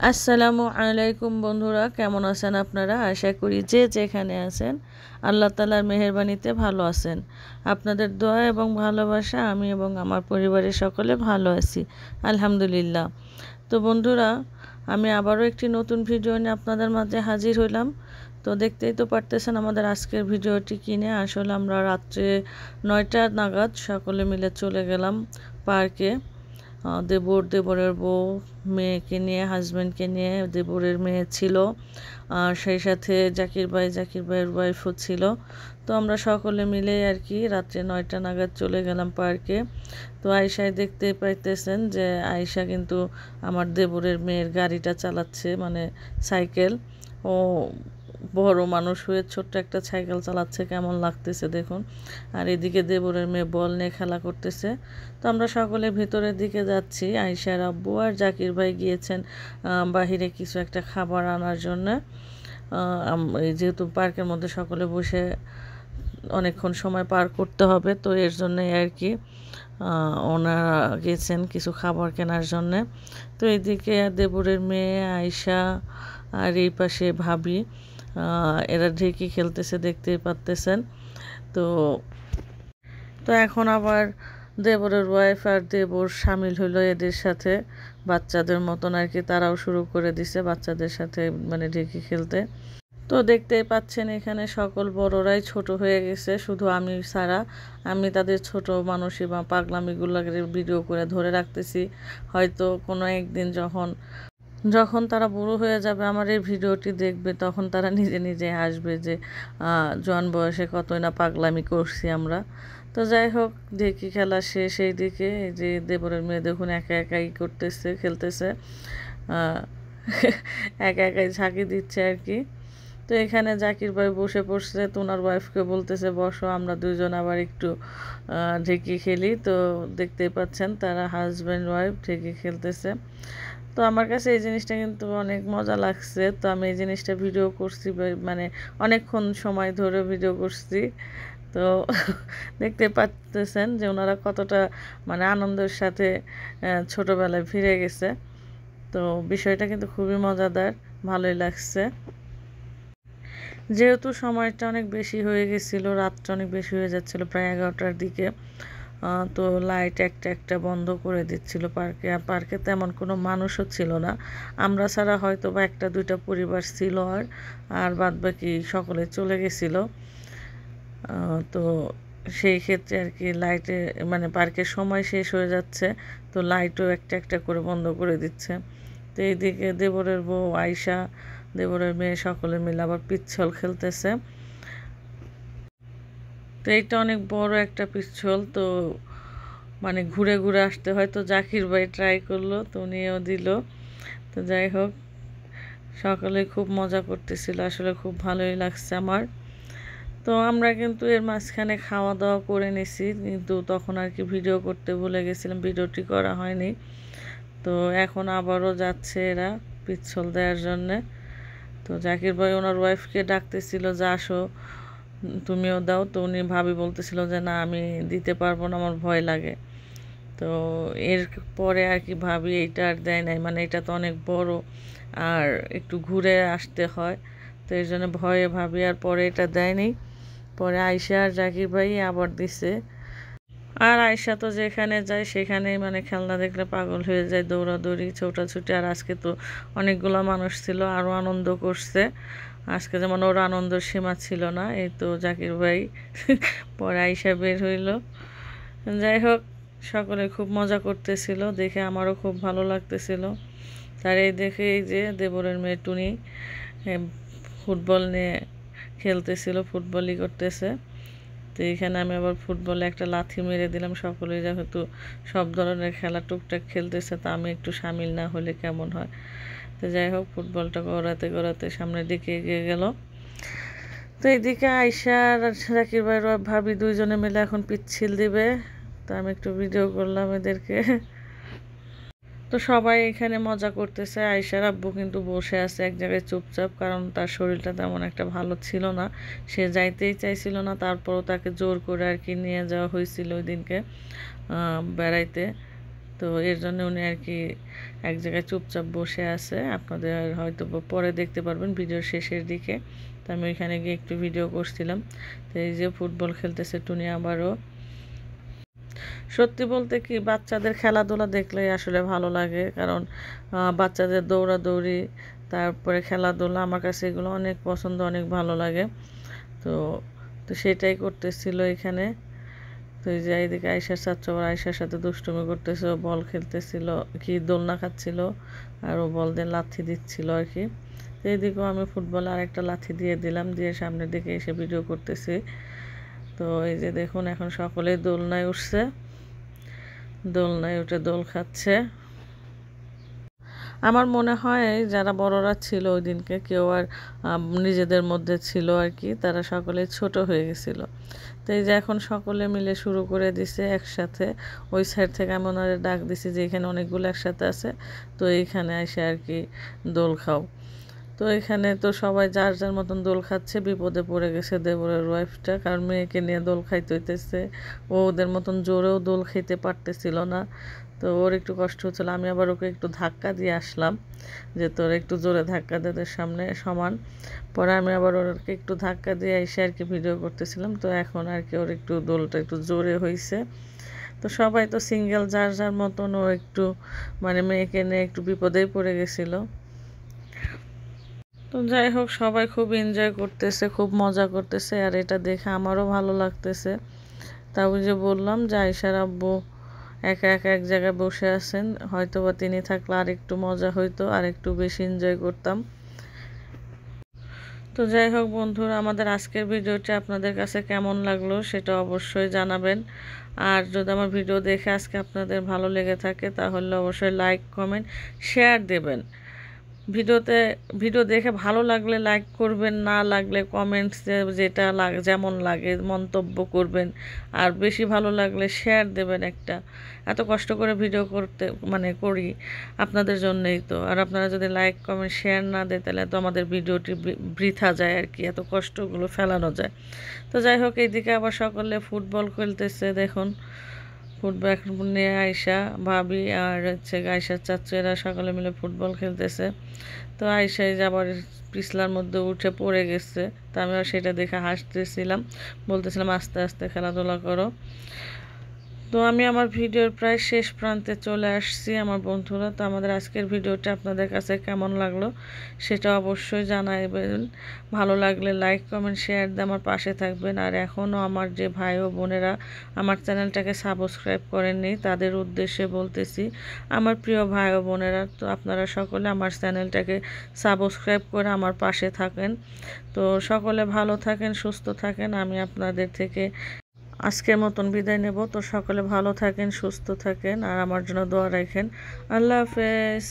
আসসালামু আলাইকুম বন্ধুরা, কেমন আছেন আপনারা? আশা করি যে যেখানে আছেন আল্লাহ তাআলার মেহেরবানিতে ভালো আছেন। আপনাদের দোয়া এবং ভালোবাসা আমি এবং আমার পরিবারের সকলে ভালো আছি, আলহামদুলিল্লাহ। তো বন্ধুরা, আমি আবারও একটি নতুন ভিডিও নিয়ে আপনাদের মাঝে হাজির হইলাম। তো দেখতেই তো পারতেছেন আমাদের আজকের ভিডিওটি কিনে। আসলে আমরা রাত্রে 9টা নাগাদ সকলে মিলে চলে গেলাম পার্কে। দেবরের বউ, মেয়েকে নিয়ে, হাজব্যান্ডকে নিয়ে, দেবরের মেয়ে ছিল, আর সেই সাথে জাকির ভাইয়ের ওয়াইফও ছিল। তো আমরা সকলে মিলে আর কি রাত্রে 9টা নাগাদ চলে গেলাম পার্কে। তো আয়শায় দেখতে পাইতেছেন যে আয়শা কিন্তু আমার দেবরের মেয়ের গাড়িটা চালাচ্ছে, মানে সাইকেল। ও বড় মানুষ হয়ে ছোট্ট একটা সাইকেল চালাচ্ছে, কেমন লাগতেছে দেখুন। আর এদিকে দেবরের মেয়ে বল নিয়ে খেলা করতেছে। তো আমরা সকলে ভিতরের দিকে যাচ্ছি। আয়শার আব্বু আর জাকির ভাই গিয়েছেন বাহিরে কিছু একটা খাবার আনার জন্য। যেহেতু পার্কের মধ্যে সকলে বসে অনেকক্ষণ সময় পার করতে হবে, তো এর জন্যই আর কি ওনারা গেছেন কিছু খাবার কেনার জন্যে। তো এদিকে দেবরের মেয়ে আয়শা আর এই পাশে ভাবি, এরা ঢেকি খেলতেছে, দেখতেই পারতেছেন। তো তো এখন আবার দেবরের ওয়াইফ আর দেবর সামিল হলো এদের সাথে, বাচ্চাদের মতন আর কি তারাও শুরু করে দিছে বাচ্চাদের সাথে মানে ঢেকি খেলতে। তো দেখতেই পাচ্ছেন এখানে সকল বড়রাই ছোট হয়ে গেছে, শুধু আমি ছাড়া। আমি তাদের ছোট মানুষই বা পাগলামিগুলোকে ভিডিও করে ধরে রাখতেছি। হয়তো কোনো একদিন যখন তারা বুড়ো হয়ে যাবে, আমার এই ভিডিওটি দেখবে, তখন তারা নিজে নিজে হাসবে যে জোয়ান বয়সে কতই না পাগলামি করছি আমরা। তো যাই হোক, ঢেকি খেলা শেষ। সেই দিকে যে দেবরের মেয়ে দেখুন একা একাই করতেছে, খেলতেছে, একা একাই ঝাঁকি দিচ্ছে আর কি। তো এখানে জাকির ভাই বসে পড়ছে, তো ওনার ওয়াইফকে বলতেছে বসো, আমরা দুজন আবার একটু ঢেকি খেলি। তো দেখতেই পাচ্ছেন তারা হাজব্যান্ড ওয়াইফ ঢেকি খেলতেছে। তো আমার কাছে এই জিনিসটা কিন্তু অনেক মজা লাগছে। তো আমি এই জিনিসটা ভিডিও করছি, মানে অনেকক্ষণ সময় ধরে ভিডিও করছি। তো দেখতে পাচ্তেছেন যে ওনারা কতটা মানে আনন্দের সাথে ছোটোবেলায় ফিরে গেছে। তো বিষয়টা কিন্তু খুবই মজাদার, ভালোই লাগছে। যেহেতু সময়টা অনেক বেশি হয়ে গেছিলো, রাতটা অনেক বেশি হয়ে যাচ্ছিলো, প্রায় 11টার দিকে। তো লাইট একটা একটা বন্ধ করে দিচ্ছিল পার্কে। আর পার্কে তেমন কোনো মানুষও ছিল না, আমরা ছাড়া হয়তো বা একটা দুইটা পরিবার ছিল, আর বাদ বাকি সকলে চলে গেছিলো। তো সেই ক্ষেত্রে আর কি লাইটে মানে পার্কের সময় শেষ হয়ে যাচ্ছে, তো লাইটও একটা একটা করে বন্ধ করে দিচ্ছে। তো এইদিকে দেবরের বউ আয়শা, দেবরের মেয়ে সকলে মিলে আবার পিচ্ছল খেলতেছে। তো এইটা অনেক বড় একটা পিচ্ছল, তো মানে ঘুরে ঘুরে আসতে হয়। তো জাকির ভাই ট্রাই করলো, তো উনিও দিল। তো যাই হোক, সকলে খুব মজা করতেছিল, আসলে খুব ভালোই লাগছে আমার। তো আমরা কিন্তু এর মাঝখানে খাওয়া দাওয়া করে নিছি, কিন্তু তখন আর কি ভিডিও করতে ভুলে গেছিলাম, ভিডিওটি করা হয়নি। তো এখন আবারও যাচ্ছে এরা পিচ্ছল দেওয়ার জন্যে। তো জাকির ভাই ওনার ওয়াইফকে ডাকতেছিল যে আসো তুমিও দাও। তো উনি ভাবি বলতেছিল যে না, আমি দিতে পারবো না, আমার ভয় লাগে। তো এর পরে আর কি ভাবি এইটা আর দেয় নাই, মানে এটা তো অনেক বড় আর একটু ঘুরে আসতে হয়, তো এই জন্য ভয়ে ভাবি আর পরে এটা দেয়নি। পরে আয়শা আর জাকির ভাই আবার দিছে। আর আয়শা তো যেখানে যায় সেখানেই মানে খেলনা দেখলে পাগল হয়ে যায়, দৌড়াদৌড়ি ছোটাছুটি। আর আজকে তো অনেকগুলো মানুষ ছিল, আরও আনন্দ করছে। আজকে যেমন ওর আনন্দের সীমা ছিল না। এই তো জাকির ভাই পরে আয়শা বের হইল। যাই হোক, সকলে খুব মজা করতেছিল, দেখে আমারও খুব ভালো লাগতেছিল। তার এই দেখে এই যে দেবরের মেয়ে টুনি ফুটবল নিয়ে খেলতেছিল, ফুটবলই করতেছে। তো এখানে আমি আবার ফুটবলে একটা লাথি মেরে দিলাম। সকলেই যেহেতু সব ধরনের খেলা টুকটাক খেলতেছে, তা আমি একটু সামিল না হলে কেমন হয়। তো যাই হোক, ফুটবলটা গড়াতে গড়াতে সামনের দিকে এগিয়ে গেল। তো এইদিকে আয়শা আর জাকির ভাইয়ের ভাবি দুইজনে মিলে এখন পিচ্ছিল দিবে। তো আমি একটু ভিডিও করলাম এদেরকে। তো সবাই এখানে মজা করতেছে। আয়শার আব্বু কিন্তু বসে আছে এক জায়গায় চুপচাপ, কারণ তার শরীরটা তেমন একটা ভালো ছিল না, সে যাইতেই চাইছিল না। তারপরও তাকে জোর করে আর কি নিয়ে যাওয়া হয়েছিল ওই দিনকে বেড়াইতে। তো এর জন্য উনি আর কি এক জায়গায় চুপচাপ বসে আছে। আপনাদের হয়তো পরে দেখতে পারবেন ভিডিওর শেষের দিকে। তো আমি ওইখানে গিয়ে একটু ভিডিও করছিলাম। তো এই যে ফুটবল খেলতেছে টুনি আবারও। সত্যি বলতে কি বাচ্চাদের খেলাধুলা দেখলেই আসলে ভালো লাগে, কারণ বাচ্চাদের দৌড়াদৌড়ি তারপরে খেলাধুলা আমার কাছে এগুলো অনেক পছন্দ, অনেক ভালো লাগে। তো তো সেটাই করতেছিল এখানে। তো এই যে এইদিকে আয়শার চাচ্চু আবার আয়শার সাথে দুষ্টুমি করতেছে, বল খেলতেছিল, কি দোলনা খাচ্ছিল আর ও বল দিয়ে লাথি দিচ্ছিল আর কি। তো এইদিকেও আমি ফুটবলে আরেকটা লাথি দিয়ে দিলাম, দিয়ে সামনের দিকে এসে ভিডিও করতেছি। তো এই যে দেখুন এখন সকলেই দোলনায় উঠছে, দোলনায় উঠে দোল খাচ্ছে। আমার মনে হয় যারা বড়রা ছিল ওই দিনকে কেউ আর নিজেদের মধ্যে ছিল আর কি, তারা সকলে ছোট হয়ে গেছিল। তো এই যে এখন সকলে মিলে শুরু করে দিছে একসাথে। ওই সাইড থেকে আমি ওনাদের ডাক দিছি যে এখানে অনেকগুলো একসাথে আছে, তো এইখানে এসে আর কি দোল খাও। তো এখানে তো সবাই যার যার মতন দোল খাচ্ছে। বিপদে পড়ে গেছে দেবরের ওয়াইফটা, কারণ মেয়েকে নিয়ে দোল খাইতে হইতেছে। ও ওদের মতন জোরেও দোল খাইতে পারতেছিল না, তো ওর একটু কষ্ট হচ্ছিল। আমি আবার ওকে একটু ধাক্কা দিয়ে আসলাম যে তোর একটু জোরে ধাক্কা দে, ওদের সামনে সমান। পরে আমি আবার ওরকে একটু ধাক্কা দিয়ে এসে আর কি ভিডিও করতেছিলাম। তো এখন আর কি ওর একটু দোলটা একটু জোরে হয়েছে। তো সবাই তো সিঙ্গেল যার যার মতন, ও একটু মানে মেয়েকে নিয়ে একটু বিপদেই পড়ে গেছিলো। তো যাই হোক সবাই খুব এনজয় করতেছে, খুব মজা করতেছে, আর এটা দেখে আমারও ভালো লাগতেছে। তাও যে বললাম যে আয়শার আব্বু একা একা এক জায়গায় বসে আছেন, হয়তো বা তিনি থাকলে আর একটু মজা হইতো, আর একটু বেশি এনজয় করতাম। তো যাই হোক বন্ধুরা, আমাদের আজকের ভিডিওটা আপনাদের কাছে কেমন লাগলো সেটা অবশ্যই জানাবেন। আর যদি আমার ভিডিও দেখে আজকে আপনাদের ভালো লেগে থাকে তাহলে অবশ্যই লাইক কমেন্ট শেয়ার দেবেন। ভিডিও দেখে ভালো লাগলে লাইক করবেন, না লাগলে কমেন্টস যেটা যেমন লাগে মন্তব্য করবেন। আর বেশি ভালো লাগলে শেয়ার দেবেন একটা। এত কষ্ট করে ভিডিও করতে মানে করি আপনাদের জন্যই তো। আর আপনারা যদি লাইক কমেন্ট শেয়ার না দেন তাহলে তো আমাদের ভিডিওটি বৃথা যায় আর কি, এত কষ্টগুলো ফেলানো যায়। তো যাই হোক এইদিকে আবার সকলে ফুটবল খেলতেছে দেখুন। ফুটবল নিয়ে আয়শা ভাবি আর হচ্ছে আয়শার চাচু এরা সকলে মিলে ফুটবল খেলতেছে। তো আয়শাই আবার পিছলার মধ্যে উঠে পড়ে গেছে। তো আমি সেটা দেখে হাসতেছিলাম, বলতেছিলাম আস্তে আস্তে খেলাধুলা করো। তো আমি আমার ভিডিওর প্রায় শেষ প্রান্তে চলে আসছি আমার বন্ধুরা। তো আমাদের আজকের ভিডিওটা আপনাদের কাছে কেমন লাগলো সেটা অবশ্যই জানাবেন। ভালো লাগলে লাইক কমেন্ট শেয়ার দিয়ে আমার পাশে থাকবেন। আর এখনও আমার যে ভাই ও বোনেরা আমার চ্যানেলটাকে সাবস্ক্রাইব করেননি তাদের উদ্দেশ্যে বলতেছি, আমার প্রিয় ভাই ও বোনেরা, তো আপনারা সকলে আমার চ্যানেলটাকে সাবস্ক্রাইব করে আমার পাশে থাকেন। তো সকলে ভালো থাকেন, সুস্থ থাকেন। আমি আপনাদের থেকে আজকের মতন বিদায় নেব। তো সকলে ভালো থাকেন, সুস্থ থাকেন, আর আমার জন্য দোয়া রাখেন। আল্লাহ হাফেজ।